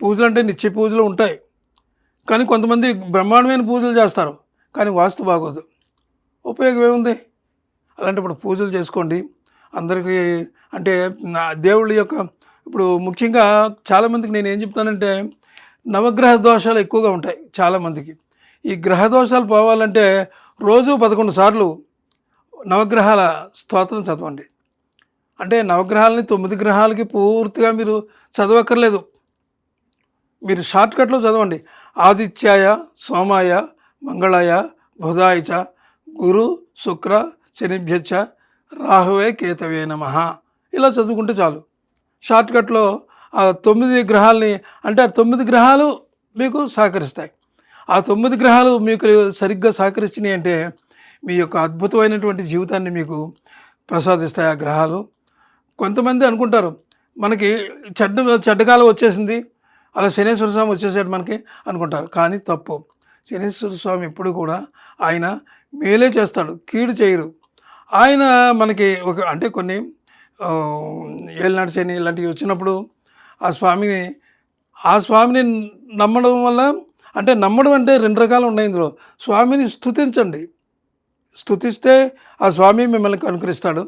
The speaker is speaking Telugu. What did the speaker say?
పూజలు అంటే నిత్య పూజలు ఉంటాయి, కానీ కొంతమంది బ్రహ్మాండమైన పూజలు చేస్తారు, కానీ వాస్తు బాగోదు. ఉపయోగం ఏముంది? అలాంటప్పుడు పూజలు చేసుకోండి. అందరికీ అంటే దేవుళ్ళ యొక్క ఇప్పుడు ముఖ్యంగా చాలామందికి నేను ఏం చెప్తానంటే, నవగ్రహ దోషాలు ఎక్కువగా ఉంటాయి చాలామందికి. ఈ గ్రహ దోషాలు పోవాలంటే రోజు 11 సార్లు నవగ్రహాల స్తోత్రం చదవండి. అంటే నవగ్రహాలని 9 గ్రహాలకి పూర్తిగా మీరు చదవక్కర్లేదు, మీరు షార్ట్కట్లో చదవండి. ఆదిత్యాయ సోమాయ మంగళాయ బుధాయ చ గురు శుక్ర శనిభ్యచ్చ రాహువే కేతవే నమః ఇలా చదువుకుంటే చాలు. షార్ట్కట్లో ఆ 9 గ్రహాలని, అంటే ఆ 9 గ్రహాలు మీకు సహకరిస్తాయి. ఆ 9 గ్రహాలు మీకు సరిగ్గా సహకరించినాయి అంటే మీ యొక్క అద్భుతమైనటువంటి జీవితాన్ని మీకు ప్రసాదిస్తాయి ఆ గ్రహాలు. కొంతమంది అనుకుంటారు మనకి చెడ్డకాలం వచ్చేసింది, అలా శనేశ్వర స్వామి వచ్చేసాడు మనకి అనుకుంటారు, కానీ తప్పు. శనేశ్వర స్వామి ఎప్పుడు కూడా ఆయన మేలే చేస్తాడు, కీడు చేయరు. ఆయన మనకి అంటే కొన్ని ఏలినాటి శని ఇలాంటివి వచ్చినప్పుడు ఆ స్వామిని నమ్మడం వల్ల, అంటే నమ్మడం అంటే 2 రకాలు ఉన్నాయి ఇందులో. స్వామిని స్తుతించండి, స్తుతిస్తే ఆ స్వామి మిమ్మల్ని అనుకరిస్తాడు.